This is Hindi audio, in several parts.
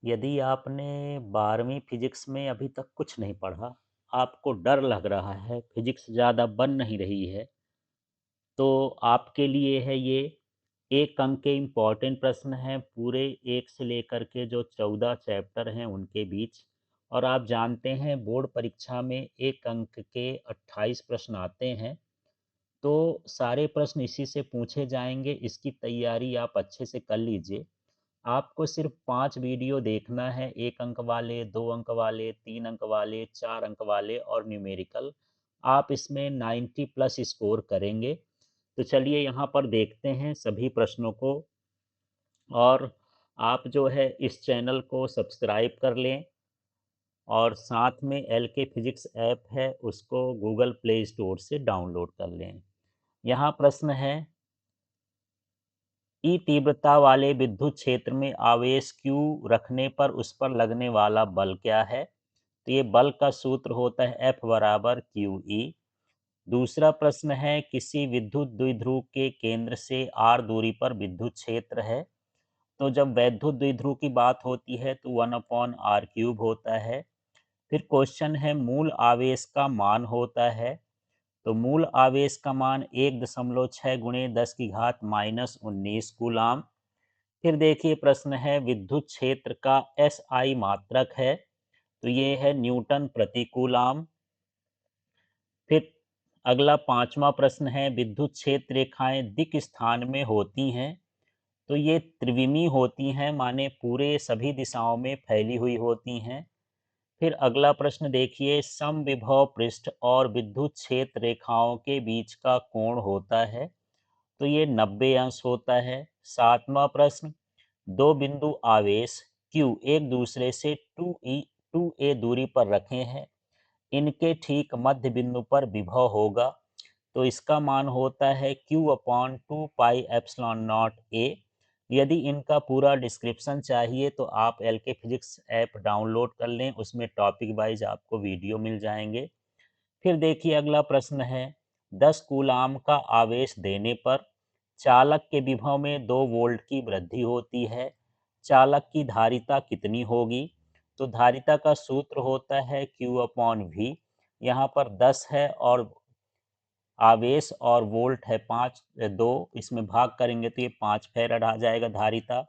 यदि आपने 12वीं फिजिक्स में अभी तक कुछ नहीं पढ़ा, आपको डर लग रहा है, फिजिक्स ज़्यादा बन नहीं रही है, तो आपके लिए है ये 1 अंक के इम्पोर्टेंट प्रश्न हैं, पूरे 1 से लेकर के जो 14 चैप्टर हैं उनके बीच। और आप जानते हैं बोर्ड परीक्षा में 1 अंक के 28 प्रश्न आते हैं, तो सारे प्रश्न इसी से पूछे जाएँगे, इसकी तैयारी आप अच्छे से कर लीजिए। आपको सिर्फ 5 वीडियो देखना है, 1 अंक वाले, 2 अंक वाले, 3 अंक वाले, 4 अंक वाले और न्यूमेरिकल। आप इसमें 90 प्लस स्कोर करेंगे। तो चलिए यहाँ पर देखते हैं सभी प्रश्नों को। और आप जो है इस चैनल को सब्सक्राइब कर लें और साथ में एलके फिजिक्स ऐप है उसको गूगल प्ले स्टोर से डाउनलोड कर लें। यहाँ प्रश्न है, ई तीव्रता वाले विद्युत क्षेत्र में आवेश Q रखने पर उस पर लगने वाला बल क्या है? तो ये बल का सूत्र होता है F बराबर QE। दूसरा प्रश्न है, किसी विद्युत द्विध्रुव के केंद्र से r दूरी पर विद्युत क्षेत्र है। तो जब वैद्युत द्विध्रुव की बात होती है तो 1/r³ होता है। फिर क्वेश्चन है, मूल आवेश का मान होता है। तो मूल आवेश का मान 1.6 गुणे 10 की घात -19 कूलाम। फिर देखिए प्रश्न है, विद्युत क्षेत्र का SI मात्रक है, तो ये है न्यूटन प्रति कूलाम। फिर अगला 5वां प्रश्न है, विद्युत क्षेत्र रेखाएं दिक् स्थान में होती हैं, तो ये त्रिविमी होती हैं, माने पूरे सभी दिशाओं में फैली हुई होती हैं। फिर अगला प्रश्न देखिए, समविभव पृष्ठ और विद्युत क्षेत्र रेखाओं के बीच का कोण होता है, तो ये 90 अंश होता है। 7वां प्रश्न, दो बिंदु आवेश Q एक दूसरे से 2a दूरी पर रखे हैं, इनके ठीक मध्य बिंदु पर विभव होगा, तो इसका मान होता है Q/2πε0a। यदि इनका पूरा डिस्क्रिप्शन चाहिए तो आप एलके फिजिक्स ऐप डाउनलोड कर लें, उसमें टॉपिक वाइज आपको वीडियो मिल जाएंगे। फिर देखिए अगला प्रश्न है, 10 कूलाम का आवेश देने पर चालक के विभव में 2 वोल्ट की वृद्धि होती है, चालक की धारिता कितनी होगी? तो धारिता का सूत्र होता है Q/V। यहाँ पर 10 है और आवेश और वोल्ट है 2, इसमें भाग करेंगे तो ये 5 फैराड आ जाएगा धारिता।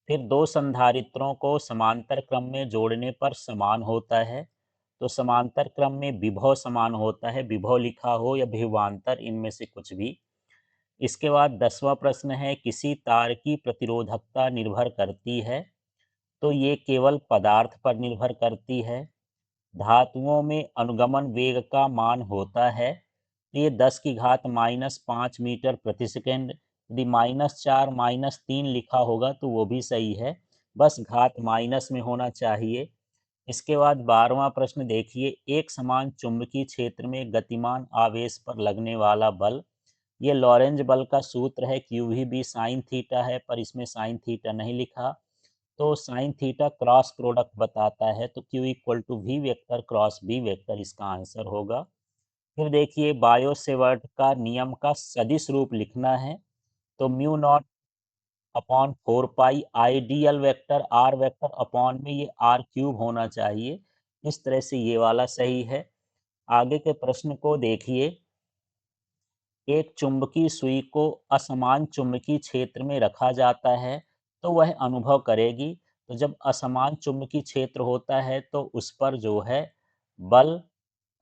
फिर दो संधारित्रों को समांतर क्रम में जोड़ने पर समान होता है, तो समांतर क्रम में विभव समान होता है, विभव लिखा हो या विभवांतर, इनमें से कुछ भी। इसके बाद 10वां प्रश्न है, किसी तार की प्रतिरोधकता निर्भर करती है, तो ये केवल पदार्थ पर निर्भर करती है। धातुओं में अनुगमन वेग का मान होता है, ये 10 की घात -5 मीटर प्रति सेकेंड। यदि -4 -3 लिखा होगा तो वो भी सही है, बस घात माइनस में होना चाहिए। इसके बाद 12वां प्रश्न देखिए, एक समान चुंबकीय क्षेत्र में गतिमान आवेश पर लगने वाला बल, ये लॉरेंज बल का सूत्र है, क्यू भी साइन थीटा है, पर इसमें साइन थीटा नहीं लिखा, तो साइन थीटा क्रॉस प्रोडक्ट बताता है, तो Q=V vector cross B vector इसका आंसर होगा। फिर देखिए बायो सेवर्ट का नियम का सदिश रूप लिखना है, तो mu naught upon 4 pi I dl vector r vector upon में ये r³ होना चाहिए। इस तरह से ये वाला सही है। आगे के प्रश्न को देखिए, एक चुंबकीय सुई को असमान चुंबकीय क्षेत्र में रखा जाता है तो वह अनुभव करेगी। तो जब असमान चुंबकीय क्षेत्र होता है तो उस पर जो है बल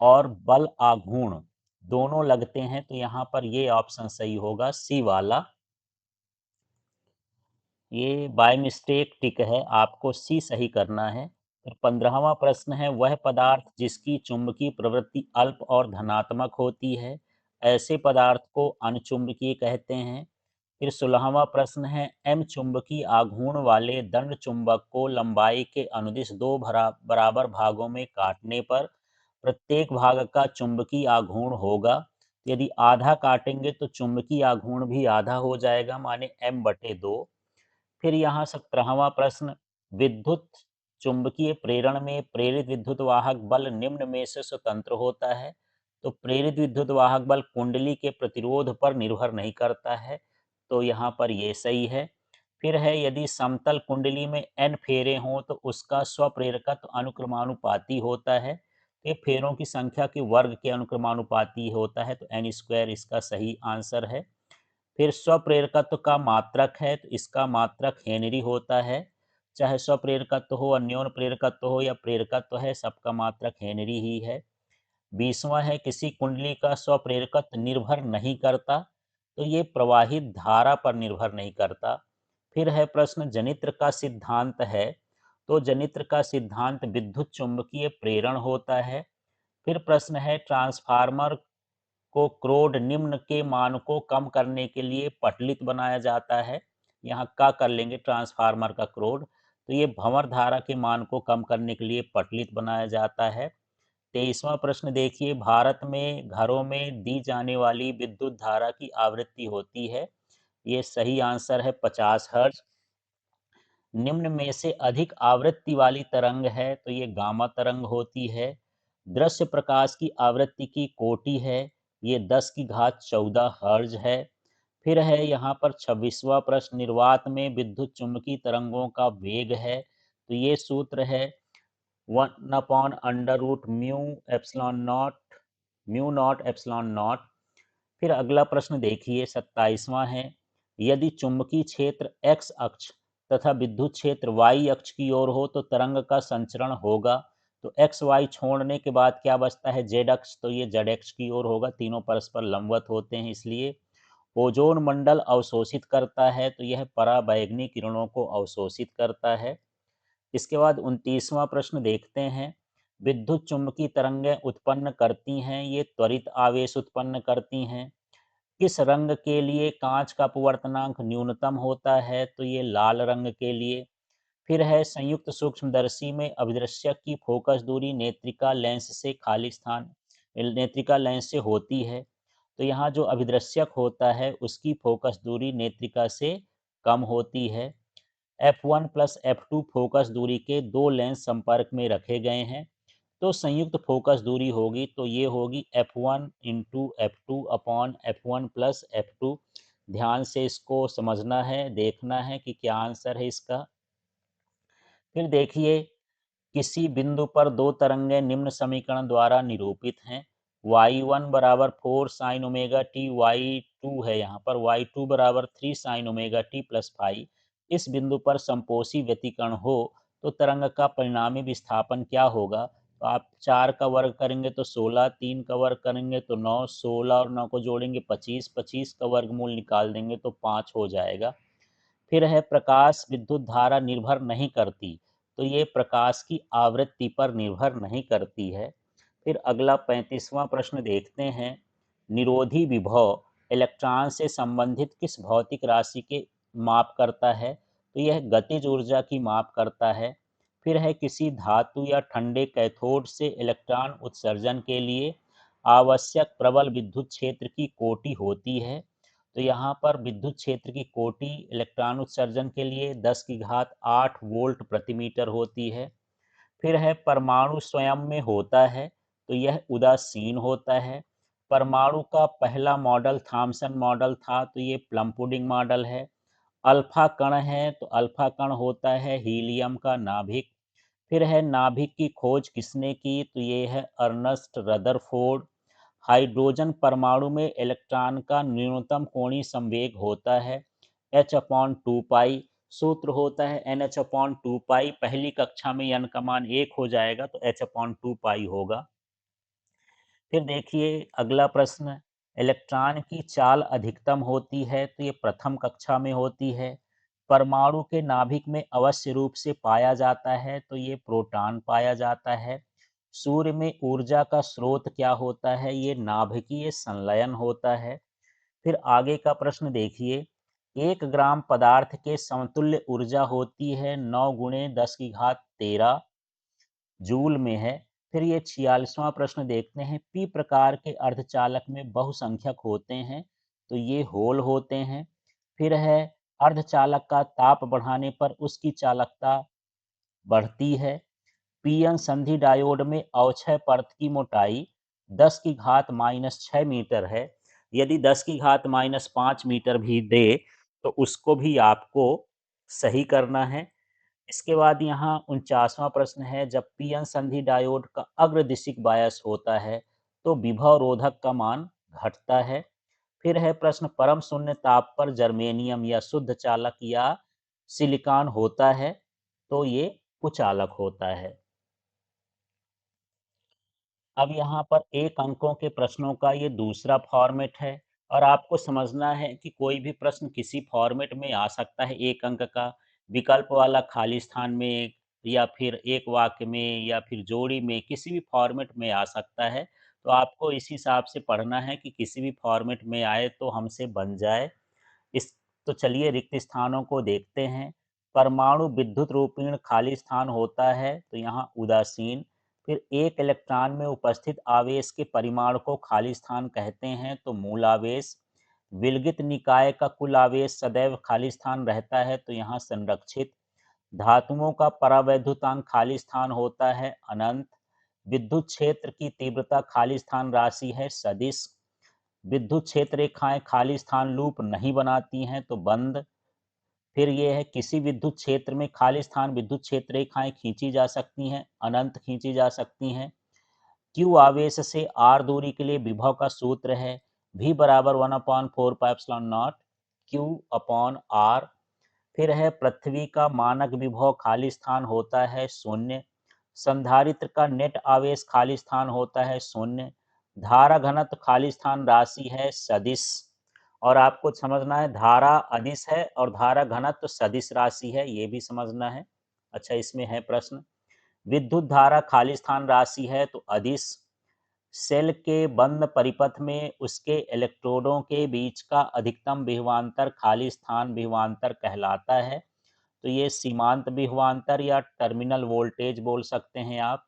और बल आघूर्ण दोनों लगते हैं, तो यहाँ पर ये ऑप्शन सही होगा, सी वाला। ये बाय मिस्टेक टिक है, आपको सी सही करना है। फिर 15वां प्रश्न है, वह पदार्थ जिसकी चुंबकीय प्रवृत्ति अल्प और धनात्मक होती है, ऐसे पदार्थ को अनचुंबकीय कहते हैं। फिर 16वां प्रश्न है, एम चुंबकीय आघूर्ण वाले दंड चुंबक को लंबाई के अनुदिश दो बराबर भागों में काटने पर प्रत्येक भाग का चुंबकीय आघूर्ण होगा। यदि आधा काटेंगे तो चुंबकीय आघूर्ण भी आधा हो जाएगा, माने m/2। फिर यहाँ 17वां प्रश्न, विद्युत चुंबकीय प्रेरण में प्रेरित विद्युत वाहक बल निम्न में से स्वतंत्र होता है, तो प्रेरित विद्युत वाहक बल कुंडली के प्रतिरोध पर निर्भर नहीं करता है, तो यहाँ पर ये सही है। फिर है यदि समतल कुंडली में n फेरे हों तो उसका स्वप्रेरकत्व अनुक्रमानुपाती होता है। ये फेरों की संख्या के वर्ग के अनुक्रमानुपाती होता है, तो n स्क्वायर इसका सही आंसर है। फिर स्वप्रेरकत्व का मात्रक है, तो इसका मात्रक हेनरी होता है। चाहे स्वप्रेरकत्व हो, अन्योन प्रेरकत्व हो या प्रेरकत्व है, सबका मात्रक हेनरी ही है। 20वां है किसी कुंडली का स्वप्रेरकत्व निर्भर नहीं करता, तो ये प्रवाहित धारा पर निर्भर नहीं करता। फिर है प्रश्न जनित्र का सिद्धांत है, तो जनित्र का सिद्धांत विद्युत चुंबकीय प्रेरण होता है। फिर प्रश्न है ट्रांसफार्मर को क्रोड निम्न के मान को कम करने के लिए पटलित बनाया जाता है। यहाँ का कर लेंगे ट्रांसफार्मर का क्रोड, तो ये भंवर धारा के मान को कम करने के लिए पटलित बनाया जाता है। 23वां प्रश्न देखिए, भारत में घरों में दी जाने वाली विद्युत धारा की आवृत्ति होती है। ये सही आंसर है 50 हर्ट्ज। निम्न में से अधिक आवृत्ति वाली तरंग है, तो ये गामा तरंग होती है। दृश्य प्रकाश की आवृत्ति की कोटि है, ये 10 की घात 14 हर्ट्ज है। फिर है यहाँ पर 26वां प्रश्न, निर्वात में विद्युत चुम्बकीय तरंगों का वेग है, तो ये सूत्र है 1/√μ epsilon not, mu not epsilon not. फिर अगला प्रश्न देखिए 27वां है, यदि चुंबकीय क्षेत्र x अक्ष तथा विद्युत क्षेत्र y अक्ष की ओर हो तो तरंग का संचरण होगा। तो एक्स वाई छोड़ने के बाद क्या बचता है, z अक्ष, तो ये z अक्ष की ओर होगा, तीनों परस्पर लंबवत होते हैं इसलिए। ओजोन मंडल अवशोषित करता है, तो यह पराबैंगनी किरणों को अवशोषित करता है। इसके बाद 29वां प्रश्न देखते हैं, विद्युत चुंबकीय तरंगें उत्पन्न करती हैं, ये त्वरित आवेश उत्पन्न करती हैं। किस रंग के लिए कांच का अपवर्तनांक न्यूनतम होता है, तो ये लाल रंग के लिए। फिर है संयुक्त सूक्ष्मदर्शी में अभिदृश्यक की फोकस दूरी नेत्रिका लेंस से खाली स्थान, नेत्रिका लेंस से होती है, तो यहाँ जो अभिदृश्यक होता है उसकी फोकस दूरी नेत्रिका से कम होती है। F1 प्लस F2 फोकस दूरी के दो लेंस संपर्क में रखे गए हैं, तो संयुक्त फोकस दूरी होगी, तो ये होगी F1 into F2 upon F1 plus F2। ध्यान से इसको समझना है, देखना है कि क्या आंसर है इसका। फिर देखिए, किसी बिंदु पर दो तरंगें निम्न समीकरण द्वारा निरूपित हैं। y1 बराबर 4 साइन ओमेगा टी, y2 है यहाँ पर y2 बराबर 3 sine omega T plus five. इस बिंदु पर समपोषी व्यतिकरण हो तो तरंग का परिणामी विस्थापन क्या होगा। तो आप 4 का वर्ग करेंगे तो 16, 3 का वर्ग करेंगे तो 9, 16 और 9 को जोड़ेंगे 25, 25 का वर्गमूल निकाल देंगे तो 5 हो जाएगा। फिर है प्रकाश विद्युत धारा निर्भर नहीं करती, तो ये प्रकाश की आवृत्ति पर निर्भर नहीं करती है। फिर अगला 35वां प्रश्न देखते हैं, निरोधी विभव इलेक्ट्रॉन से संबंधित किस भौतिक राशि के माप करता है, तो यह गतिज ऊर्जा की माप करता है। फिर है किसी धातु या ठंडे कैथोड से इलेक्ट्रॉन उत्सर्जन के लिए आवश्यक प्रबल विद्युत क्षेत्र की कोटि होती है, तो यहाँ पर विद्युत क्षेत्र की कोटि इलेक्ट्रॉन उत्सर्जन के लिए 10 की घात 8 वोल्ट प्रति मीटर होती है। फिर है परमाणु स्वयं में होता है, तो यह उदासीन होता है। परमाणु का पहला मॉडल थॉमसन मॉडल था, तो ये प्लम पुडिंग मॉडल है। अल्फा कण है, तो अल्फा कण होता है हीलियम का नाभिक। फिर है नाभिक की खोज किसने की, तो ये है अर्नस्ट रदरफोर्ड। हाइड्रोजन परमाणु में इलेक्ट्रॉन का न्यूनतम कोणीय संवेग होता है h/2 पाई। सूत्र होता है NH/2 पाई। पहली कक्षा में n का मान 1 हो जाएगा, तो h/2 पाई होगा। फिर देखिए अगला प्रश्न, इलेक्ट्रॉन की चाल अधिकतम होती है, तो ये प्रथम कक्षा में होती है। परमाणु के नाभिक में अवश्य रूप से पाया जाता है, तो ये प्रोटॉन पाया जाता है। सूर्य में ऊर्जा का स्रोत क्या होता है, ये नाभिकीय संलयन होता है। फिर आगे का प्रश्न देखिए, 1 ग्राम पदार्थ के समतुल्य ऊर्जा होती है 9 गुणे 10 की घात 13 जूल में है। फिर ये 46वां प्रश्न देखते हैं, पी प्रकार के अर्धचालक में बहुसंख्यक होते हैं, तो ये होल होते हैं। फिर है अर्धचालक का ताप बढ़ाने पर उसकी चालकता बढ़ती है। पीएन संधि डायोड में अवक्षय परत की मोटाई 10 की घात -6 मीटर है। यदि 10 की घात -5 मीटर भी दे तो उसको भी आपको सही करना है। इसके बाद यहाँ 49वां प्रश्न है, जब पीएन संधि डायोड का अग्रदिशिक बायस होता है तो विभव रोधक का मान घटता है। फिर है प्रश्न, परम शून्य ताप पर जर्मेनियम या शुद्ध चालक या सिलिकॉन होता है तो ये कुचालक होता है। अब यहाँ पर 1 अंकों के प्रश्नों का ये दूसरा फॉर्मेट है और आपको समझना है कि कोई भी प्रश्न किसी फॉर्मेट में आ सकता है 1 अंक का, विकल्प वाला खाली स्थान में या फिर एक वाक्य में या फिर जोड़ी में, किसी भी फॉर्मेट में आ सकता है। तो आपको इस हिसाब से पढ़ना है कि किसी भी फॉर्मेट में आए तो हमसे बन जाए। इस तो चलिए रिक्त स्थानों को देखते हैं। परमाणु विद्युत रूपीण खाली स्थान होता है तो यहाँ उदासीन। फिर एक इलेक्ट्रॉन में उपस्थित आवेश के परिमाण को खाली स्थान कहते हैं तो मूलावेश। विलगित निकाय का कुल आवेश सदैव खाली स्थान रहता है तो यहाँ संरक्षित। धातुओं का परावैद्युतांक खाली स्थान होता है अनंत। विद्युत क्षेत्र की तीव्रता खाली स्थान राशि है सदिश। विद्युत क्षेत्र रेखाएं खाली स्थान लूप नहीं बनाती हैं तो बंद। फिर ये है, किसी विद्युत क्षेत्र में खाली स्थान विद्युत क्षेत्र रेखाएं खींची जा सकती हैं, अनंत खींची जा सकती हैं। क्यू आवेश से आर दूरी के लिए विभव का सूत्र है V बराबर 1/4πε0 क्यू अपॉन आर। फिर है, पृथ्वी का मानक विभव खाली स्थान होता है शून्य। संधारित्र का नेट आवेश खाली स्थान होता है शून्य। धारा घनत्व खाली स्थान राशि है सदिश। और आपको समझना है धारा अदिश है और धारा घनत्व सदिश राशि है, ये भी समझना है। अच्छा, इसमें है प्रश्न, विद्युत धारा खाली स्थान राशि है तो अदिश। सेल के बंद परिपथ में उसके इलेक्ट्रोडों के बीच का अधिकतम विभवांतर खाली स्थान विभवांतर कहलाता है तो ये सीमांत विभवांतर या टर्मिनल वोल्टेज बोल सकते हैं आप।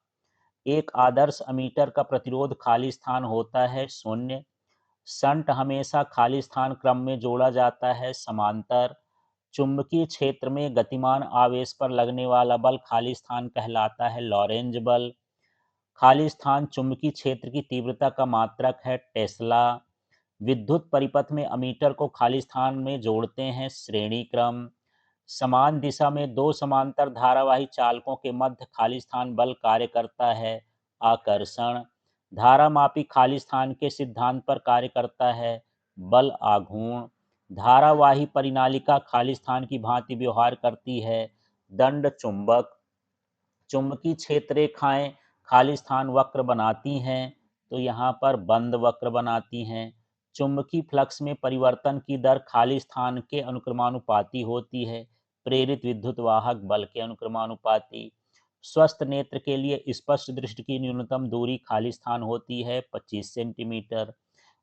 एक आदर्श अमीटर का प्रतिरोध खाली स्थान होता है शून्य। शंट हमेशा खाली स्थान क्रम में जोड़ा जाता है समांतर। चुंबकीय क्षेत्र में गतिमान आवेश पर लगने वाला बल खाली स्थान कहलाता है लॉरेंज बल। खाली स्थान चुंबकीय क्षेत्र की तीव्रता का मात्रक है टेस्ला। विद्युत परिपथ में अमीटर को खाली स्थान में जोड़ते हैं श्रेणी क्रम। समान दिशा में दो समांतर धारावाही चालकों के मध्य खाली स्थान बल कार्य करता है आकर्षण। धारामापी खाली स्थान के सिद्धांत पर कार्य करता है बल आघूर्ण। धारावाही परिनालिका खाली स्थान की भांति व्यवहार करती है दंड चुंबक। चुंबकीय क्षेत्र रेखाएं खाली स्थान वक्र बनाती हैं तो यहाँ पर बंद वक्र बनाती हैं। चुंबकीय फ्लक्स में परिवर्तन की दर खाली स्थान के अनुक्रमानुपाती होती है प्रेरित विद्युत वाहक बल के अनुक्रमानुपाती। स्वस्थ नेत्र के लिए स्पष्ट दृष्टि की न्यूनतम दूरी खाली स्थान होती है 25 सेंटीमीटर।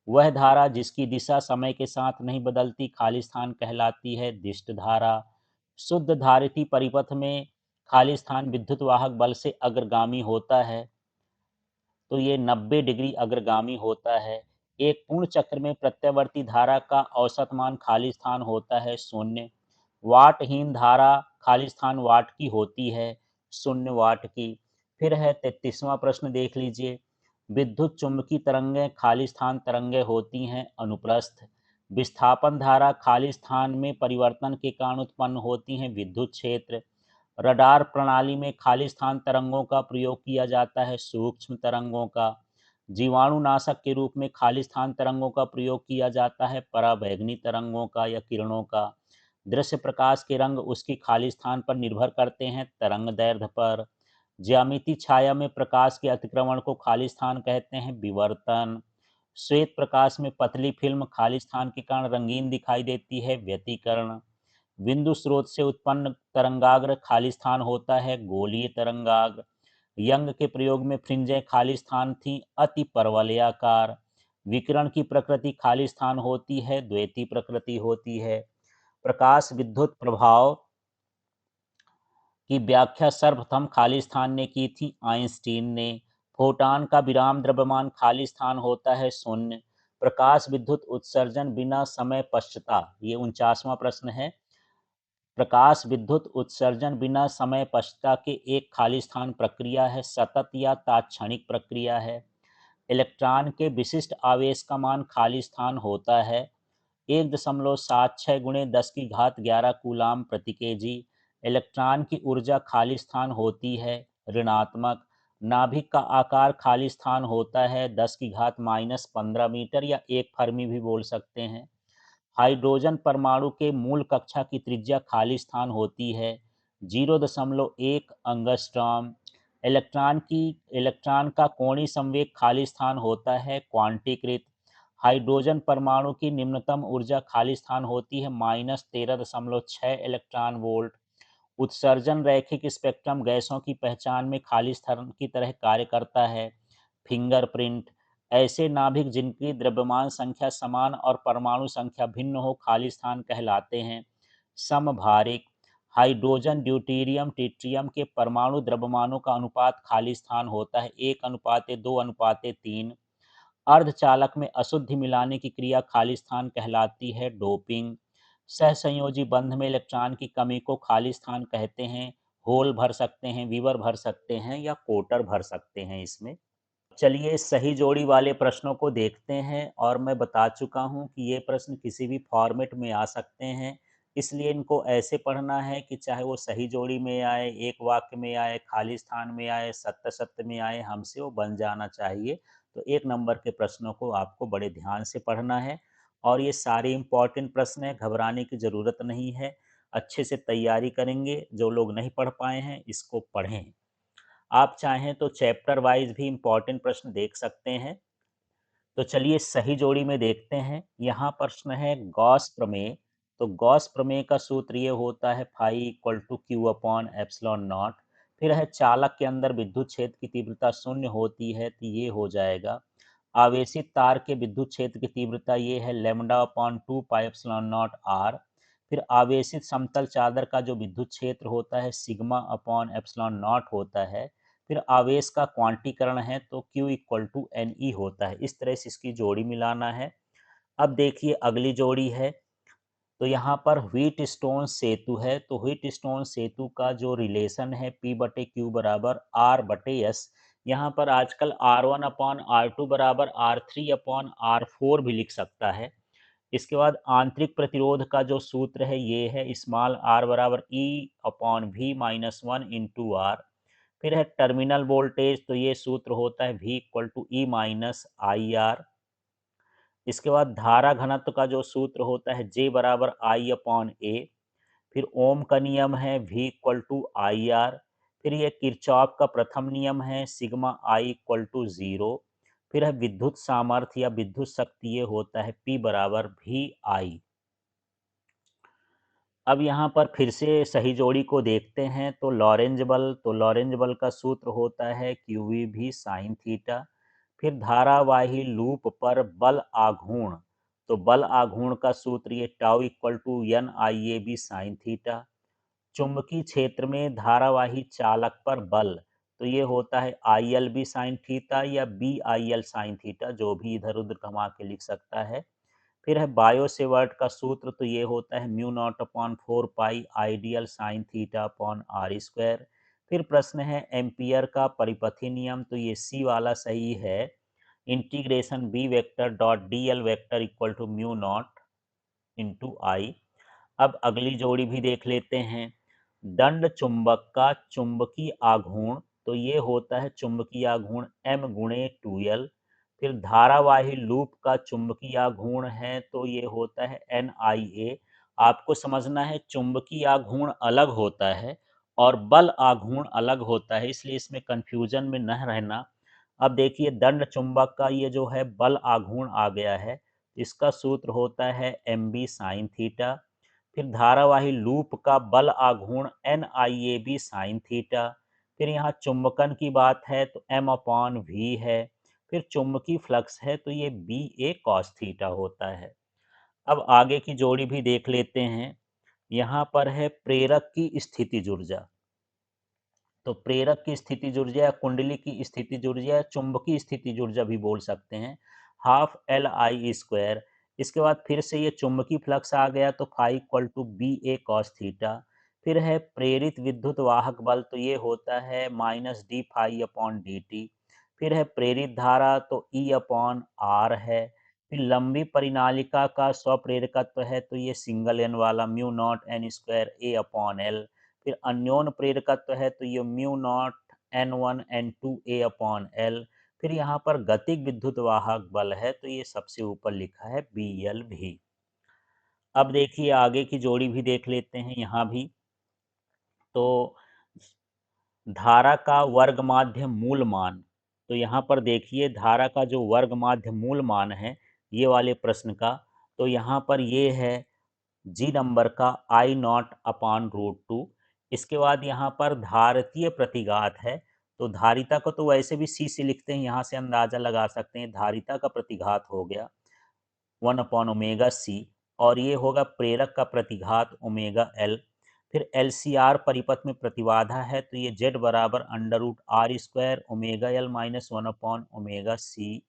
वह धारा जिसकी दिशा समय के साथ नहीं बदलती खाली स्थान कहलाती है दिष्ट धारा। शुद्ध धारिती परिपथ में खाली स्थान विद्युत वाहक बल से अग्रगामी होता है तो ये 90 डिग्री अग्रगामी होता है। एक पूर्ण चक्र में प्रत्यावर्ती धारा का औसत मान खाली स्थान होता है शून्य। वाटहीन धारा खाली स्थान वाट की होती है 0 वाट की। फिर है 33वां प्रश्न देख लीजिए, विद्युत चुंबकीय तरंगें खाली स्थान तरंगें होती हैं अनुप्रस्थ। विस्थापन धारा खाली स्थान में परिवर्तन के कारण उत्पन्न होती हैं विद्युत क्षेत्र। रडार प्रणाली में खाली स्थान तरंगों का प्रयोग किया जाता है सूक्ष्म तरंगों का। जीवाणुनाशक के रूप में खाली स्थान तरंगों का प्रयोग किया जाता है पराबैंगनी तरंगों का या किरणों का। दृश्य प्रकाश के रंग उसकी खाली स्थान पर निर्भर करते हैं तरंग दैर्ध्य पर। ज्यामिति छाया में प्रकाश के अतिक्रमण को खाली स्थान कहते हैं विवर्तन। श्वेत प्रकाश में पतली फिल्म खाली स्थान के कारण रंगीन दिखाई देती है व्यतिकरण। बिंदु स्रोत से उत्पन्न तरंगाग्र खाली स्थान होता है गोलीय तरंगाग्र। यंग के प्रयोग में फ्रिंजें खाली स्थान थी अति परवलयाकार। विकिरण की प्रकृति खाली स्थान होती है द्वैती प्रकृति होती है। प्रकाश विद्युत प्रभाव की व्याख्या सर्वप्रथम खाली स्थान ने की थी आइंस्टीन ने। फोटॉन का विराम द्रव्यमान खाली स्थान होता है शून्य। प्रकाश विद्युत उत्सर्जन बिना समय पश्चता, ये 49वां प्रश्न है। प्रकाश विद्युत उत्सर्जन बिना समय पश्चता के एक खाली स्थान प्रक्रिया है सतत या तात्क्षणिक प्रक्रिया है। इलेक्ट्रॉन के विशिष्ट आवेश का मान खाली स्थान होता है 1.76 गुणे 10 की घात 11 कूलाम प्रति केजी। इलेक्ट्रॉन की ऊर्जा खाली स्थान होती है ऋणात्मक। नाभिक का आकार खाली स्थान होता है 10 की घात -15 मीटर या 1 फर्मी भी बोल सकते हैं। हाइड्रोजन परमाणु के मूल कक्षा की त्रिज्या खाली स्थान होती है 0.1 एंगस्ट्रॉम। इलेक्ट्रॉन का कोणीय संवेग खाली स्थान होता है क्वांटीकृत। हाइड्रोजन परमाणु की निम्नतम ऊर्जा खाली स्थान होती है -13.6 इलेक्ट्रॉन वोल्ट। उत्सर्जन रैखिक स्पेक्ट्रम गैसों की पहचान में खाली स्थान की तरह कार्य करता है। फिंगरप्रिंट ऐसे नाभिक जिनकी द्रव्यमान संख्या समान और परमाणु संख्या भिन्न हो खाली स्थान कहलाते हैं। समभारिक हाइड्रोजन ड्यूटेरियम ट्रिटियम के परमाणु द्रव्यमानों का अनुपात खाली स्थान होता है 1:2:3। अर्धचालक में अशुद्धि मिलाने की क्रिया खाली स्थान कहलाती है डोपिंग। सहसंयोजी बंध में इलेक्ट्रॉन की कमी को खाली स्थान कहते हैं। होल भर सकते हैं, वीवर भर सकते हैं या कोटर भर सकते हैं इसमें। चलिए सही जोड़ी वाले प्रश्नों को देखते हैं और मैं बता चुका हूं कि ये प्रश्न किसी भी फॉर्मेट में आ सकते हैं, इसलिए इनको ऐसे पढ़ना है कि चाहे वो सही जोड़ी में आए, एक वाक्य में आए, खाली स्थान में आए, सत्य सत्य में आए, हमसे वो बन जाना चाहिए। तो 1 नंबर के प्रश्नों को आपको बड़े ध्यान से पढ़ना है और ये सारे इंपॉर्टेंट प्रश्न हैं, घबराने की ज़रूरत नहीं है। अच्छे से तैयारी करेंगे, जो लोग नहीं पढ़ पाए हैं इसको पढ़ें। आप चाहें तो चैप्टर वाइज भी इम्पॉर्टेंट प्रश्न देख सकते हैं। तो चलिए सही जोड़ी में देखते हैं। यहाँ प्रश्न है गॉस प्रमेय। तो गॉस प्रमेय का सूत्र ये होता है phi equal to q upon epsilon not. फिर है चालक के अंदर विद्युत क्षेत्र की तीव्रता शून्य होती है तो ये हो जाएगा। आवेशित तार के विद्युत क्षेत्र की तीव्रता ये है lambda upon 2 pi epsilon naught r. फिर आवेशित समतल चादर का जो विद्युत क्षेत्र होता है सिग्मा अपॉन एप्सिलॉन नॉट होता है। फिर आवेश का क्वांटीकरण है तो Q इक्वल टू NE होता है। इस तरह से इसकी जोड़ी मिलाना है। अब देखिए अगली जोड़ी है। तो यहाँ पर व्हीट स्टोन सेतु है तो व्हीट स्टोन सेतु का जो रिलेशन है P/Q बराबर R/S। यहाँ पर आजकल R1/R2 बराबर R3/R4 भी लिख सकता है। इसके बाद आंतरिक प्रतिरोध का जो सूत्र है ये है स्मॉल r बराबर E/V-1 × R। फिर है टर्मिनल वोल्टेज तो ये सूत्र होता है V इक्वल टू E-IR। इसके बाद धारा घनत्व का जो सूत्र होता है J बराबर I/A। फिर ओम का नियम है V इक्वल टू IR। फिर ये किरचॉफ का प्रथम नियम है सिग्मा I इक्वल टू 0। फिर है विद्युत सामर्थ्य या विद्युत शक्ति ये होता है P बराबर VI। अब यहाँ पर फिर से सही जोड़ी को देखते हैं तो लॉरेंज बल का सूत्र होता है QV साइन थीटा। फिर धारावाही लूप पर बल आघूर्ण तो बल आघूर्ण का सूत्र ये tau equal to NIAB sine theta. चुंबकीय क्षेत्र में धारावाही चालक पर बल तो ये होता है ILB साइन थीटा या BIL साइन थीटा, जो भी इधर उधर घुमा के लिख सकता है। फिर है बायो सेवर्ट का सूत्र तो ये होता है μ0/4 pi ideal sine theta upon R square. फिर प्रश्न है एम्पियर का परिपथी नियम तो ये सी वाला सही है। Integration B vector dot D L vector equal to μ0 × I। अब अगली जोड़ी भी देख लेते हैं। दंड चुंबक का चुंबकीय आघूर्ण तो ये होता है चुंबकीय आघूर्ण M×2L। फिर धारावाही लूप का चुंबकीय आघूर्ण है तो ये होता है NIA। आपको समझना है चुंबकीय आघूर्ण अलग होता है और बल आघूर्ण अलग होता है, इसलिए इसमें कंफ्यूजन में न रहना। अब देखिए दंड चुंबक का ये जो है बल आघूर्ण आ गया है, इसका सूत्र होता है MB साइन थीटा। फिर धारावाही लूप का बल आघूर्ण NIAB साइन थीटा। फिर यहाँ चुंबकन की बात है तो M/V है। फिर चुंबकीय फ्लक्स है तो ये BA cos थीटा होता है। अब आगे की जोड़ी भी देख लेते हैं। यहाँ पर है प्रेरक की स्थितिज ऊर्जा। तो प्रेरक की स्थितिज ऊर्जा या कुंडली की स्थितिज ऊर्जा या चुंबकीय स्थितिज ऊर्जा भी बोल सकते हैं, ½ LI²। इसके बाद फिर से ये चुंबकीय फ्लक्स आ गया तो phi equal to BA cos theta. फिर है प्रेरित विद्युत वाहक बल तो ये होता है -d∅/dt। फिर है प्रेरित धारा तो E/R है। फिर लंबी परिनालिका का स्वप्रेरकत्व है तो ये सिंगल एन वाला mu naught n square a upon l. फिर अन्योन प्रेरकत्व है तो ये mu naught n one n two a upon l. फिर यहाँ पर गतिक विद्युत वाहक बल है तो ये सबसे ऊपर लिखा है बी एल भी। अब देखिए आगे की जोड़ी भी देख लेते हैं यहाँ भी। तो धारा का वर्ग माध्य मूल मान, तो यहाँ पर देखिए धारा का जो वर्ग माध्य मूल मान है ये वाले प्रश्न का, तो यहाँ पर ये है जी नंबर का आई नॉट अपान रूट टू। इसके बाद यहाँ पर धारितीय प्रतिघात है, तो धारिता को तो वैसे भी सी से लिखते हैं, यहाँ से अंदाजा लगा सकते हैं धारिता का प्रतिघात हो गया 1/ओमेगा सी, और ये होगा प्रेरक का प्रतिघात ओमेगा एल। फिर एल सी आर परिपथ में प्रतिबाधा है तो ये जेड बराबर under root R square omega L minus 1/ओमेगा सी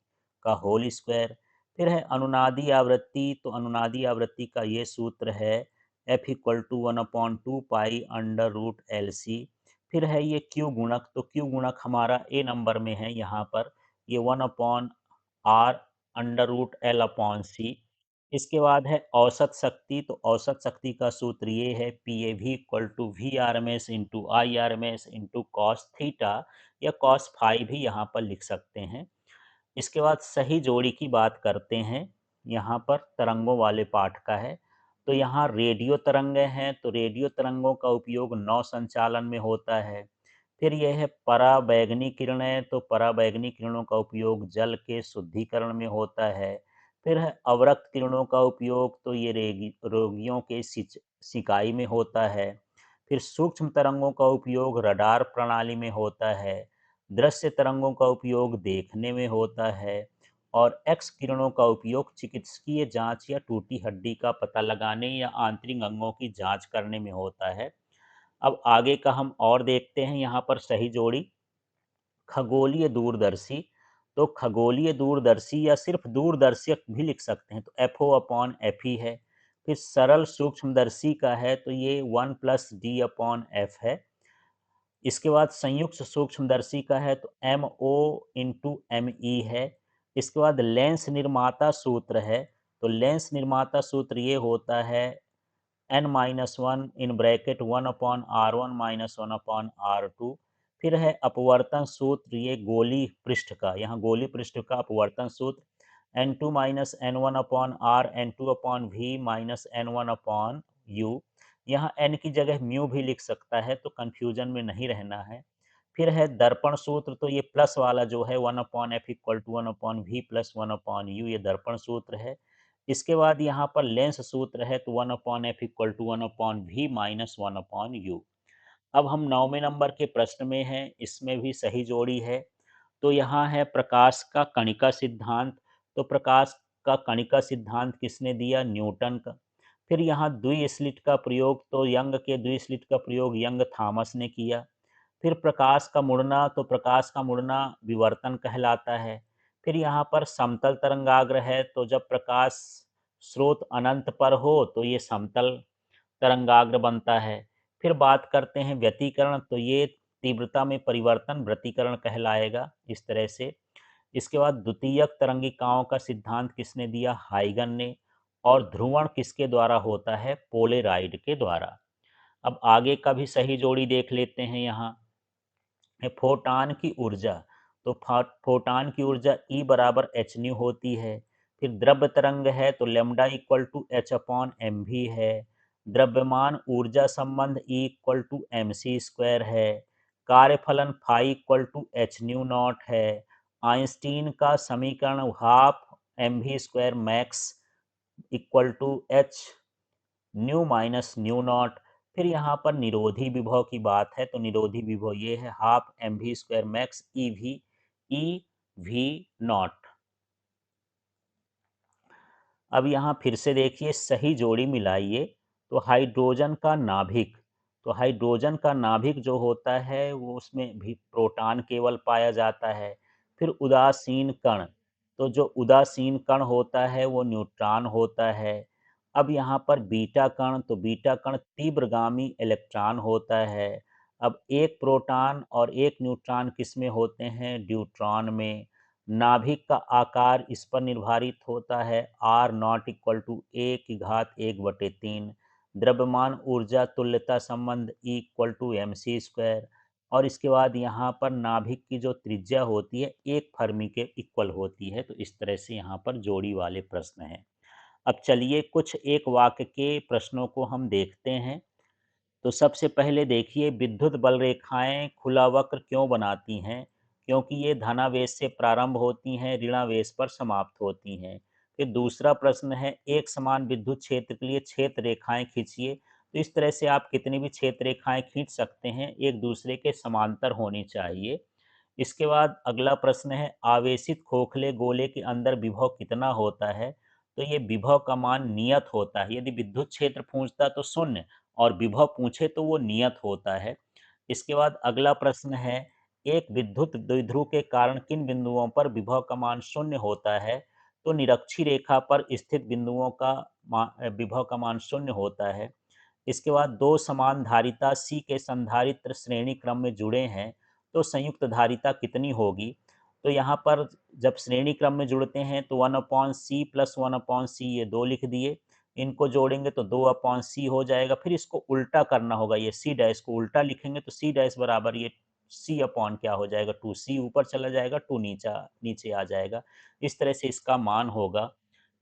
का होल स्क्वायर। फिर है अनुनादी आवृत्ति, तो अनुनादी आवृत्ति का ये सूत्र है f equal to 1/2 pi under root l c. फिर है ये क्यू गुणक, तो क्यू गुणक हमारा ए नंबर में है यहाँ पर, ये 1/आर अंडर रूट एल अपॉन सी। इसके बाद है औसत शक्ति, तो औसत शक्ति का सूत्र ये है p a v equal to v r m s into i r m s into cos theta या कॉस फाई भी यहाँ पर लिख सकते हैं। इसके बाद सही जोड़ी की बात करते हैं, यहाँ पर तरंगों वाले पाठ का है। तो यहाँ रेडियो तरंगें हैं, तो रेडियो तरंगों का उपयोग नौ संचालन में होता है। फिर यह है पराबैंगनी किरणें, तो पराबैंगनी किरणों का उपयोग जल के शुद्धिकरण में होता है। फिर है अवरक्त किरणों का उपयोग, तो ये रोगियों के सिकाई में होता है। फिर सूक्ष्म तरंगों का उपयोग रडार प्रणाली में होता है। दृश्य तरंगों का उपयोग देखने में होता है। और एक्स किरणों का उपयोग चिकित्सकीय जांच या टूटी हड्डी का पता लगाने या आंतरिक अंगों की जांच करने में होता है। अब आगे का हम और देखते हैं, यहाँ पर सही जोड़ी खगोलीय दूरदर्शी, तो खगोलीय दूरदर्शी या सिर्फ दूरदर्शक भी लिख सकते हैं, तो f o upon f e है। फिर सरल सूक्ष्मदर्शी का है तो ये 1+d अपॉन एफ है। इसके बाद संयुक्त सूक्ष्मदर्शी का है तो m o into m e है। इसके बाद लेंस निर्माता सूत्र है, तो लेंस निर्माता सूत्र ये होता है n-1 in bracket 1/r1 - 1/r2। फिर है अपवर्तन सूत्र ये गोली पृष्ठ का, यहाँ गोली पृष्ठ का अपवर्तन सूत्र n2 - n1/r n2/v - n1/u। यहाँ n की जगह म्यू भी लिख सकता है, तो कंफ्यूजन में नहीं रहना है। फिर है दर्पण सूत्र, तो ये प्लस वाला जो है 1/f equal to 1/v plus 1/u, ये दर्पण सूत्र है। इसके बाद यहाँ पर लेंस सूत्र है तो 1/f equal to 1/v minus 1/u। अब हम 9वें नंबर के प्रश्न में हैं, इसमें भी सही जोड़ी है। तो यहाँ है प्रकाश का कणिका सिद्धांत, तो प्रकाश का कणिका सिद्धांत किसने दिया? न्यूटन का। फिर यहाँ द्विस्लिट का प्रयोग, तो यंग के द्विस्लिट का प्रयोग यंग थॉमस ने किया। फिर प्रकाश का मुड़ना, तो प्रकाश का मुड़ना विवर्तन कहलाता है। फिर यहाँ पर समतल तरंगाग्र है, तो जब प्रकाश स्रोत अनंत पर हो तो ये समतल तरंगाग्र बनता है। फिर बात करते हैं व्यतिकरण, तो ये तीव्रता में परिवर्तन व्यतिकरण कहलाएगा इस तरह से। इसके बाद द्वितीयक तरंगिकाओं का सिद्धांत किसने दिया? हाइगन ने। और ध्रुवण किसके द्वारा होता है? पोलेराइड के द्वारा। अब आगे का भी सही जोड़ी देख लेते हैं। यहाँ है फोटान की ऊर्जा, तो फोटान की ऊर्जा E बराबर एच न्यू होती है। फिर द्रव्य तरंग है तो lambda equal to H upon M V है। द्रव्यमान ऊर्जा संबंध E equal to M C square है। कार्यफलन phi equal to H nu not है। आइंस्टीन का समीकरण half M V square max equal to H nu minus nu not. फिर यहाँ पर निरोधी विभव की बात है, तो निरोधी विभव ये है half m v square max e v naught. अब यहाँ फिर से देखिए सही जोड़ी मिलाइए। तो हाइड्रोजन का नाभिक, तो हाइड्रोजन का नाभिक जो होता है वो उसमें भी प्रोटॉन केवल पाया जाता है। फिर उदासीन कण, तो जो उदासीन कण होता है वो न्यूट्रॉन होता है। अब यहाँ पर बीटा कण, तो बीटा कण तीव्रगामी इलेक्ट्रॉन होता है। अब एक प्रोटॉन और एक न्यूट्रॉन किस में होते हैं? ड्यूट्रॉन में। नाभिक का आकार इस पर निर्धारित होता है, r naught equal to a की घात 1/3। द्रव्यमान ऊर्जा तुल्यता संबंध E इक्वल टू mc²। और इसके बाद यहाँ पर नाभिक की जो त्रिज्या होती है 1 फर्मी के इक्वल होती है। तो इस तरह से यहाँ पर जोड़ी वाले प्रश्न हैं। अब चलिए कुछ एक वाक्य के प्रश्नों को हम देखते हैं। तो सबसे पहले देखिए, विद्युत बल रेखाएं खुला वक्र क्यों बनाती हैं? क्योंकि ये धनावेश से प्रारंभ होती हैं, ऋणावेश पर समाप्त होती हैं। फिर दूसरा प्रश्न है, एक समान विद्युत क्षेत्र के लिए क्षेत्र रेखाएं खींचिए। तो इस तरह से आप कितनी भी क्षेत्र रेखाएं खींच सकते हैं, एक दूसरे के समांतर होनी चाहिए। इसके बाद अगला प्रश्न है, आवेशित खोखले गोले के अंदर विभव कितना होता है? तो ये विभव का मान नियत होता है। यदि विद्युत क्षेत्र पूछता तो शून्य, और विभव पूछे तो वो नियत होता है। इसके बाद अगला प्रश्न है, एक विद्युत द्विध्रुव के कारण किन बिंदुओं पर विभव का मान शून्य होता है? तो निरक्षी रेखा पर स्थित बिंदुओं का विभव का मान शून्य होता है। इसके बाद दो समान धारिता C के संधारित्र श्रेणी क्रम में जुड़े हैं, तो संयुक्त धारिता कितनी होगी? तो यहाँ पर जब श्रेणी क्रम में जुड़ते हैं तो 1/c प्लस 1/c ये 2 लिख दिए। इनको जोड़ेंगे तो 2/c हो जाएगा। फिर इसको उल्टा करना होगा, ये c डैश को उल्टा लिखेंगे तो c डैश बराबर ये c अपॉन क्या हो जाएगा, 2c ऊपर चला जाएगा, 2 नीचे आ जाएगा। इस तरह से इसका मान होगा।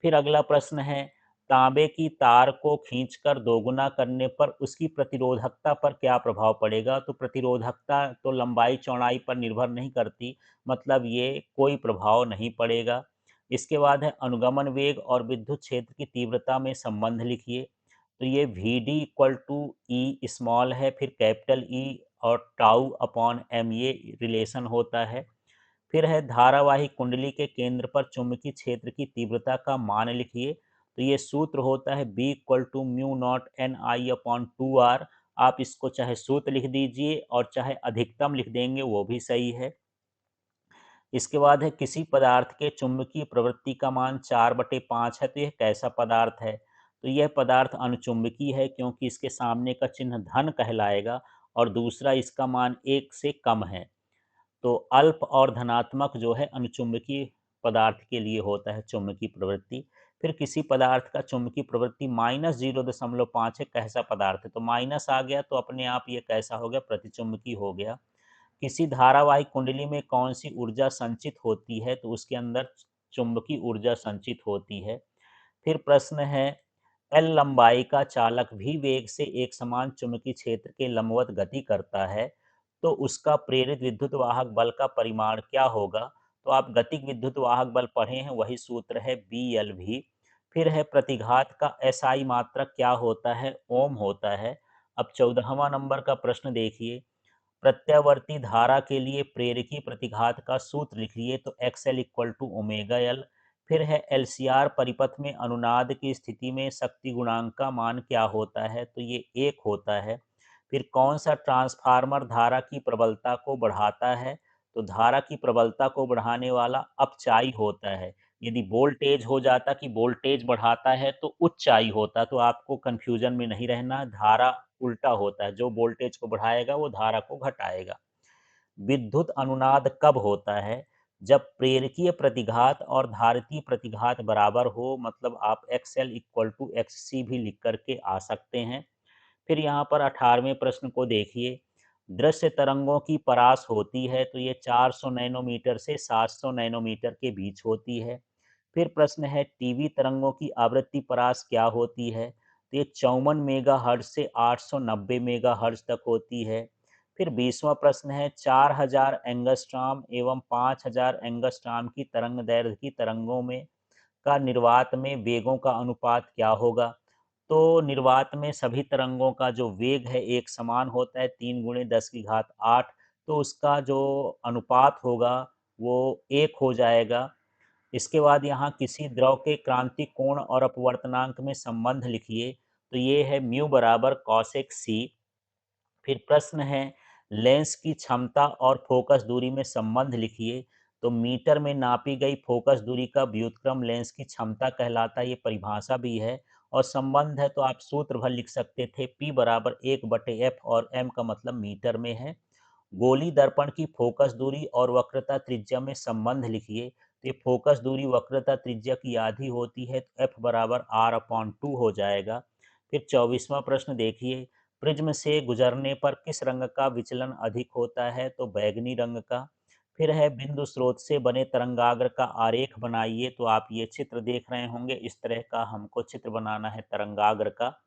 फिर अगला प्रश्न है, तांबे की तार को खींचकर दोगुना करने पर उसकी प्रतिरोधकता पर क्या प्रभाव पड़ेगा? तो प्रतिरोधकता तो लंबाई चौड़ाई पर निर्भर नहीं करती, मतलब ये कोई प्रभाव नहीं पड़ेगा। इसके बाद है, अनुगमन वेग और विद्युत क्षेत्र की तीव्रता में संबंध लिखिए। तो ये v d equal to e small है, फिर कैपिटल ई और टाउ अपॉन एम ये रिलेशन होता है। फिर है, धारावाही कुंडली के केंद्र पर चुंबकीय क्षेत्र की तीव्रता का मान लिखिए। तो ये सूत्र होता है b equal to mu naught n i upon 2r। आप इसको चाहे सूत्र लिख दीजिए और चाहे अधिकतम लिख देंगे वो भी सही है। इसके बाद है, किसी पदार्थ के चुंबकीय प्रवृत्ति का मान 4/5 है, तो यह कैसा पदार्थ है? तो यह पदार्थ अनुचुंबकीय है, क्योंकि इसके सामने का चिन्ह धन कहलाएगा और दूसरा इसका मान 1 से कम है। तो अल्प और धनात्मक जो है अनुचुंबकीय पदार्थ के लिए होता है चुंबकीय प्रवृत्ति। फिर किसी पदार्थ का चुंबकीय प्रवृत्ति -0.5 है, कैसा पदार्थ है? तो माइनस आ गया तो अपने आप ये कैसा हो गया, प्रतिचुंबकीय हो गया। किसी धारावाही कुंडली में कौन सी ऊर्जा संचित होती है? तो उसके अंदर चुंबकीय ऊर्जा संचित होती है। फिर प्रश्न है, एल लंबाई का चालक भी वेग से एक समान चुंबकीय क्षेत्र के लंबवत गति करता है, तो उसका प्रेरित विद्युत वाहक बल का परिमाण क्या होगा? तो आप गतिक विद्युत वाहक बल पढ़े हैं, वही सूत्र है बी एल भी। फिर है, प्रतिघात का एसआई मात्रक क्या होता है? ओम होता है। अब 14वां नंबर का प्रश्न देखिए, प्रत्यावर्ती धारा के लिए प्रेरकी प्रतिघात का सूत्र लिखिए। तो XL equal to omega L. फिर है, एलसीआर परिपथ में अनुनाद की स्थिति में शक्ति गुणांक का मान क्या होता है? तो ये 1 होता है। फिर कौन सा ट्रांसफार्मर धारा की प्रबलता को बढ़ाता है? तो धारा की प्रबलता को बढ़ाने वाला अपचाई होता है। यदि वोल्टेज हो जाता कि वोल्टेज बढ़ाता है तो उच्चाई होता, तो आपको कंफ्यूजन में नहीं रहना, धारा उल्टा होता है, जो वोल्टेज को बढ़ाएगा वो धारा को घटाएगा। विद्युत अनुनाद कब होता है? जब प्रेरकीय प्रतिघात और धारितीय प्रतिघात बराबर हो, मतलब आप XL इक्वल टू XC भी लिख करके आ सकते हैं। फिर यहाँ पर 18वें प्रश्न को देखिए, दृश्य तरंगों की परास होती है, तो ये 400 नैनोमीटर से 700 नैनोमीटर के बीच होती है। फिर प्रश्न है, टीवी तरंगों की आवृत्ति परास क्या होती है? तो ये 54 मेगा हर्ट्ज से 890 मेगा हर्ट्ज तक होती है। फिर 20वां प्रश्न है, 4000 एंगस्ट्रॉम एवं 5000 एंगस्ट्रॉम की तरंग दैर्ध्य की तरंगों में का निर्वात में वेगों का अनुपात क्या होगा? तो निर्वात में सभी तरंगों का जो वेग है एक समान होता है, 3 गुणे 10 की घात 8। तो उसका जो अनुपात होगा वो 1 हो जाएगा। इसके बाद यहाँ किसी द्रव के क्रांतिक कोण और अपवर्तनांक में संबंध लिखिए। तो ये है म्यू बराबर कॉसेक सी। फिर प्रश्न है, लेंस की क्षमता और फोकस दूरी में संबंध लिखिए। तो मीटर में नापी गई फोकस दूरी का व्युत्क्रम लेंस की क्षमता कहलाता है, ये परिभाषा भी है। और संबंध है तो आप सूत्र भर लिख सकते थे, P बराबर 1/f, और m का मतलब मीटर में है। गोली दर्पण की फोकस दूरी और वक्रता त्रिज्या में संबंध लिखिए। तो ये फोकस दूरी वक्रता त्रिज्या की आधी होती है, तो एफ बराबर आर अपॉन टू हो जाएगा। फिर 24वां प्रश्न देखिए, प्रिज्म से गुजरने पर किस रंग का विचलन अधिक होता है? तो बैगनी रंग का। फिर है बिंदु स्रोत से बने तरंगाग्र का आरेख बनाइए। तो आप ये चित्र देख रहे होंगे, इस तरह का हमको चित्र बनाना है तरंगाग्र का।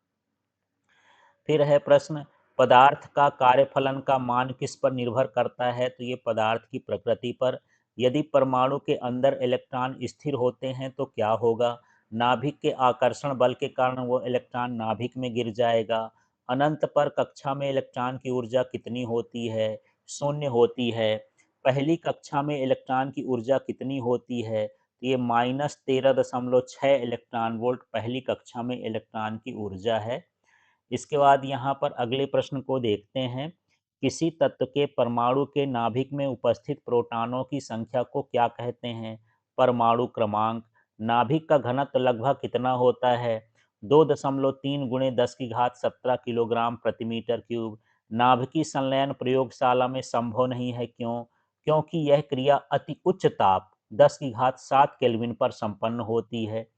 फिर है प्रश्न, पदार्थ का कार्यफलन का मान किस पर निर्भर करता है? तो ये पदार्थ की प्रकृति पर। यदि परमाणु के अंदर इलेक्ट्रॉन स्थिर होते हैं तो क्या होगा? नाभिक के आकर्षण बल के कारण वो इलेक्ट्रॉन नाभिक में गिर जाएगा। अनंत पर कक्षा में इलेक्ट्रॉन की ऊर्जा कितनी होती है? शून्य होती है। पहली कक्षा में इलेक्ट्रॉन की ऊर्जा कितनी होती है? तो ये -13.6 इलेक्ट्रॉन वोल्ट पहली कक्षा में इलेक्ट्रॉन की ऊर्जा है। इसके बाद यहाँ पर अगले प्रश्न को देखते हैं। किसी तत्व के परमाणु के नाभिक में उपस्थित प्रोटॉनों की संख्या को क्या कहते हैं? परमाणु क्रमांक। नाभिक का घनत्व लगभग कितना होता है? 2.3 गुणे 10 की घात 17 किलोग्राम प्रति मीटर क्यूब। नाभिकीय संलयन प्रयोगशाला में संभव नहीं है, क्यों? क्योंकि यह क्रिया अति उच्च ताप 10 की घात 7 केल्विन पर संपन्न होती है।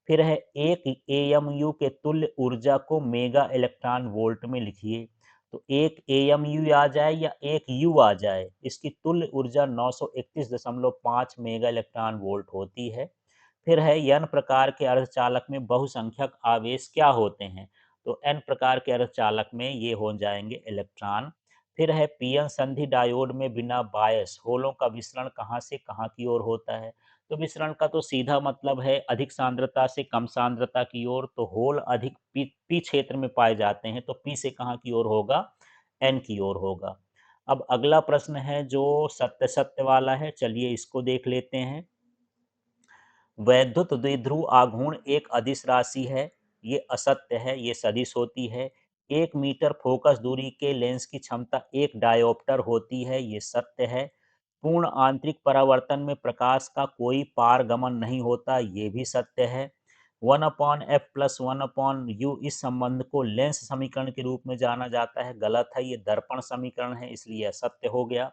फिर है एक एएमयू के तुल्य ऊर्जा को मेगा इलेक्ट्रॉन वोल्ट में लिखिए। तो एक एएमयू आ जाए या एक यू आ जाए, इसकी तुल्य ऊर्जा 931.5 मेगा इलेक्ट्रॉन वोल्ट होती है। फिर है एन प्रकार के अर्धचालक में बहुसंख्यक आवेश क्या होते हैं? तो एन प्रकार के अर्धचालक में ये हो जाएंगे इलेक्ट्रॉन। फिर है पीएन संधि डायोड में बिना बायस होलों का विसरण कहाँ से कहाँ की ओर होता है? तो विसरण का तो सीधा मतलब है अधिक सांद्रता से कम सांद्रता की ओर। तो होल अधिक पी क्षेत्र में पाए जाते हैं, तो पी से कहाँ की ओर होगा? एन की ओर होगा। अब अगला प्रश्न है जो सत्य सत्य वाला है, चलिए इसको देख लेते हैं। वैद्युत द्विध्रुव आघूर्ण एक अदिश राशि है, ये असत्य है, ये सदिश होती है। 1 मीटर फोकस दूरी के लेंस की क्षमता 1 डायोप्टर होती है, ये सत्य है। पूर्ण आंतरिक परावर्तन में प्रकाश का कोई पारगमन नहीं होता, ये भी सत्य है। 1/f+1/u इस संबंध को लेंस समीकरण के रूप में जाना जाता है, गलत है, ये दर्पण समीकरण है, इसलिए असत्य हो गया।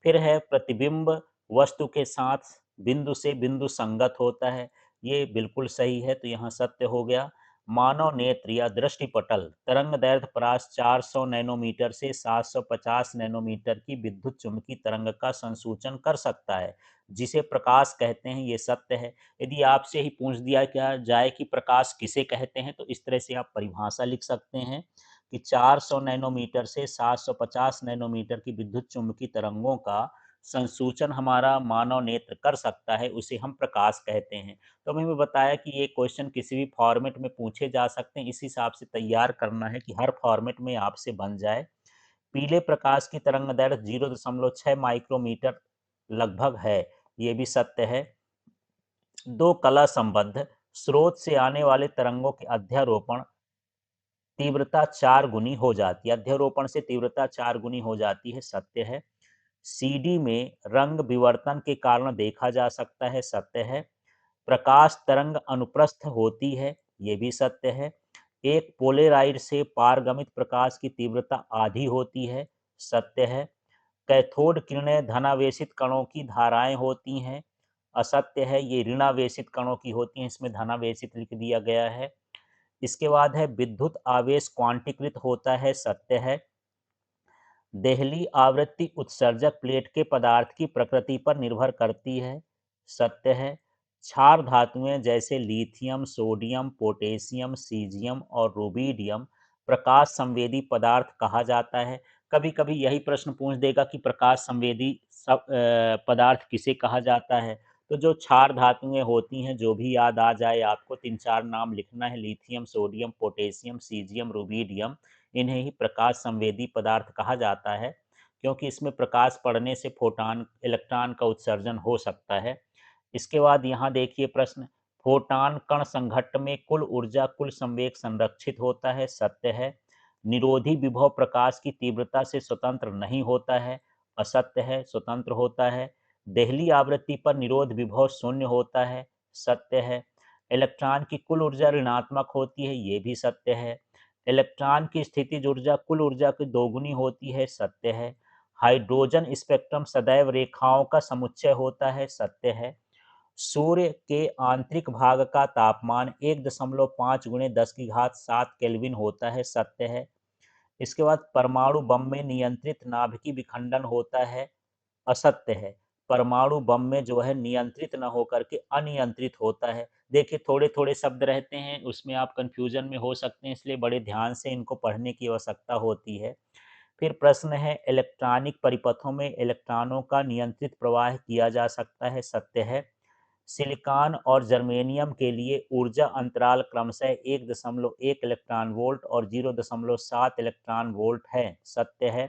फिर है प्रतिबिंब वस्तु के साथ बिंदु से बिंदु संगत होता है, ये बिल्कुल सही है, तो यहाँ सत्य हो गया। मानव नेत्र या दृष्टिपटल तरंग दैर्ध्य परास 400 नैनोमीटर से 750 नैनोमीटर की विद्युत चुंबकीय तरंग का संसूचन कर सकता है, जिसे प्रकाश कहते हैं, ये सत्य है। यदि आपसे ही पूछ दिया क्या जाए कि प्रकाश किसे कहते हैं, तो इस तरह से आप परिभाषा लिख सकते हैं कि 400 नैनोमीटर से 750 नैनोमीटर की विद्युत चुंबकीय तरंगों का संसूचन हमारा मानव नेत्र कर सकता है, उसे हम प्रकाश कहते हैं। तो हमें बताया कि ये क्वेश्चन किसी भी फॉर्मेट में पूछे जा सकते हैं, इस हिसाब से तैयार करना है कि हर फॉर्मेट में आपसे बन जाए। पीले प्रकाश की तरंग दैर्ध्य 0.6 माइक्रोमीटर लगभग है, ये भी सत्य है। दो कला संबंध स्रोत से आने वाले तरंगों के अध्यारोपण तीव्रता 4 गुनी हो जाती है, अध्यारोपण से तीव्रता 4 गुनी हो जाती है, सत्य है। सीडी में रंग विवर्तन के कारण देखा जा सकता है, सत्य है। प्रकाश तरंग अनुप्रस्थ होती है, ये भी सत्य है। एक पोलेराइड से पारगमित प्रकाश की तीव्रता आधी होती है, सत्य है। कैथोड किरणें धनावेशित कणों की धाराएं होती हैं, असत्य है, ये ऋणावेशित कणों की होती हैं, इसमें धनावेशित लिख दिया गया है। इसके बाद है विद्युत आवेश क्वांटीकृत होता है, सत्य है। देहली आवृत्ति उत्सर्जक प्लेट के पदार्थ की प्रकृति पर निर्भर करती है, सत्य है। क्षार धातुएं जैसे लिथियम, सोडियम, पोटेशियम, सीजियम और रुबिडियम प्रकाश संवेदी पदार्थ कहा जाता है। कभी कभी यही प्रश्न पूछ देगा कि प्रकाश संवेदी पदार्थ किसे कहा जाता है। तो जो क्षार धातुएं होती हैं, जो भी याद आ जाए आपको, 3-4 नाम लिखना है, lithium, sodium, potassium, caesium, rubidium, इन्हें ही प्रकाश संवेदी पदार्थ कहा जाता है, क्योंकि इसमें प्रकाश पड़ने से फोटॉन इलेक्ट्रॉन का उत्सर्जन हो सकता है। इसके बाद यहाँ देखिए प्रश्न, फोटॉन कण संघट्ट में कुल ऊर्जा कुल संवेग संरक्षित होता है, सत्य है। निरोधी विभव प्रकाश की तीव्रता से स्वतंत्र नहीं होता है, असत्य है, स्वतंत्र होता है। देहली आवृत्ति पर निरोध विभव शून्य होता है, सत्य है। इलेक्ट्रॉन की कुल ऊर्जा ऋणात्मक होती है, ये भी सत्य है। इलेक्ट्रॉन की स्थितिज ऊर्जा कुल ऊर्जा की दोगुनी होती है, सत्य है। हाइड्रोजन स्पेक्ट्रम सदैव रेखाओं का समुच्चय होता है, सत्य है। सूर्य के आंतरिक भाग का तापमान 1.5 गुणे 10 की घात 7 केल्विन होता है, सत्य है। इसके बाद परमाणु बम में नियंत्रित नाभिकीय विखंडन होता है, असत्य है। परमाणु बम में जो है नियंत्रित न होकर के अनियंत्रित होता है। देखिए थोड़े थोड़े शब्द रहते हैं, उसमें आप कंफ्यूजन में हो सकते हैं, इसलिए बड़े ध्यान से इनको पढ़ने की आवश्यकता होती है। फिर प्रश्न है, इलेक्ट्रॉनिक परिपथों में इलेक्ट्रॉनों का नियंत्रित प्रवाह किया जा सकता है, सत्य है। सिलिकॉन और जर्मेनियम के लिए ऊर्जा अंतराल क्रमशः 1.1 इलेक्ट्रॉन वोल्ट और 0.7 इलेक्ट्रॉन वोल्ट है, सत्य है।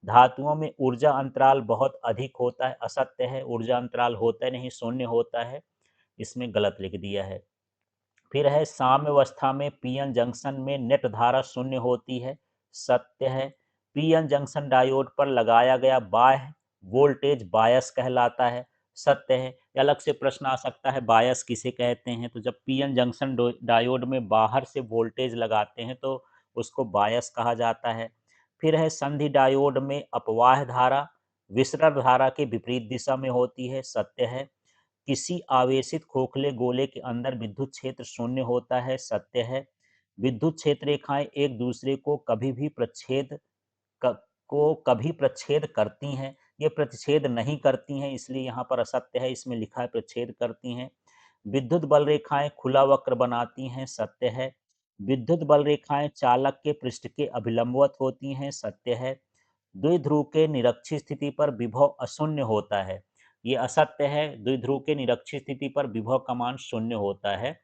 धातुओं में ऊर्जा अंतराल बहुत अधिक होता है, असत्य है। ऊर्जा अंतराल होता नहीं, शून्य होता है, इसमें गलत लिख दिया है। फिर है, साम्यावस्था में पीएन जंक्शन में नेट धारा शून्य होती है, सत्य है। पीएन जंक्शन डायोड पर लगाया गया बाह्य वोल्टेज बायस कहलाता है, सत्य है। अलग से प्रश्न आ सकता है बायस किसे कहते हैं, तो जब पीएन जंक्शन डायोड में बाहर से वोल्टेज लगाते हैं तो उसको बायस कहा जाता है। फिर है, संधि डायोड में अपवाह धारा विसरण धारा के विपरीत दिशा में होती है, सत्य है। किसी आवेशित खोखले गोले के अंदर विद्युत क्षेत्र शून्य होता है, सत्य है। विद्युत क्षेत्र रेखाएं एक दूसरे को कभी भी प्रच्छेद करती हैं, ये प्रतिच्छेद नहीं करती हैं, इसलिए यहाँ पर असत्य है, इसमें लिखा है प्रच्छेद करती हैं। विद्युत बल रेखाएं खुला वक्र बनाती हैं, सत्य है। विद्युत बल रेखाएं चालक के पृष्ठ के अभिलंबवत होती हैं, सत्य है। द्विध्रुव के निरक्षीय स्थिति पर विभव अशून्य होता है, ये असत्य है। द्विध्रुव के निरक्षीय स्थिति पर विभव का मान शून्य होता है।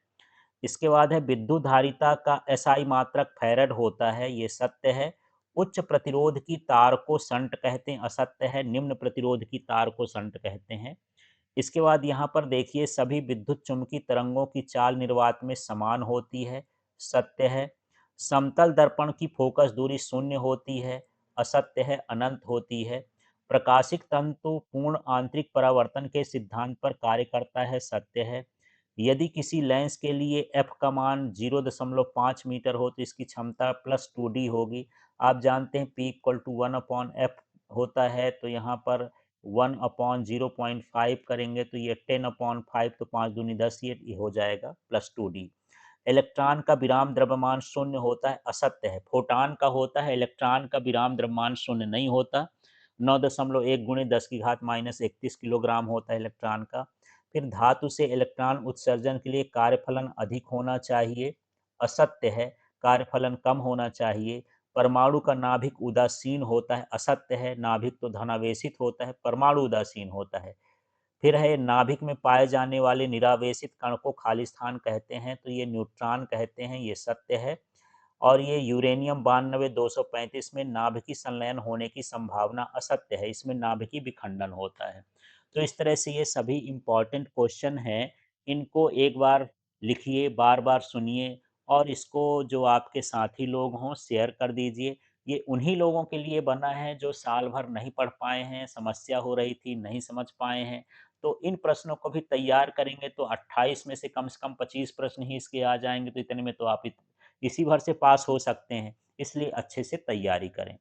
इसके बाद है, विद्युत धारिता का एसआई मात्रक फैरड होता है, ये सत्य है। उच्च प्रतिरोध की तार को शंट कहते हैं, असत्य है। निम्न प्रतिरोध की तार को शंट कहते हैं। इसके बाद यहाँ पर देखिए, सभी विद्युत चुम्बकीय तरंगों की चाल निर्वात में समान होती है, सत्य है। समतल दर्पण की फोकस दूरी शून्य होती है, असत्य है, अनंत होती है। प्रकाशिक तंतु पूर्ण आंतरिक परावर्तन के सिद्धांत पर कार्य करता है, सत्य है। यदि किसी लेंस के लिए एफ का मान 0.5 मीटर हो तो इसकी क्षमता +2d होगी। आप जानते हैं P = 1/f होता है, तो यहाँ पर 1/0.5 करेंगे तो ये 10/5, तो 5 दूनी 10, ये हो जाएगा +2d। इलेक्ट्रॉन का विराम द्रव्यमान शून्य होता है, असत्य है। फोटॉन का होता है, इलेक्ट्रॉन का विराम द्रव्यमान शून्य नहीं होता। 9.1 गुणे 10 की घात -31 किलोग्राम होता है इलेक्ट्रॉन का। फिर धातु से इलेक्ट्रॉन उत्सर्जन के लिए कार्यफलन अधिक होना चाहिए, असत्य है। कार्यफलन कम होना चाहिए। परमाणु का नाभिक उदासीन होता है, असत्य है। नाभिक तो धनावेशित होता है, परमाणु उदासीन होता है। फिर है, नाभिक में पाए जाने वाले निरावेशित कण को खाली स्थान कहते हैं, तो ये न्यूट्रॉन कहते हैं, ये सत्य है। और ये यूरेनियम 92 235 में नाभिकीय संलयन होने की संभावना असत्य है, इसमें नाभिकीय विखंडन होता है। तो इस तरह से ये सभी इम्पॉर्टेंट क्वेश्चन हैं, इनको एक बार लिखिए, बार बार सुनिए, और इसको जो आपके साथी लोग हों शेयर कर दीजिए। ये उन्हीं लोगों के लिए बना है जो साल भर नहीं पढ़ पाए हैं, समस्या हो रही थी, नहीं समझ पाए हैं। तो इन प्रश्नों को भी तैयार करेंगे तो 28 में से कम 25 प्रश्न ही इसके आ जाएंगे, तो इतने में तो आप इसी भर से पास हो सकते हैं, इसलिए अच्छे से तैयारी करें।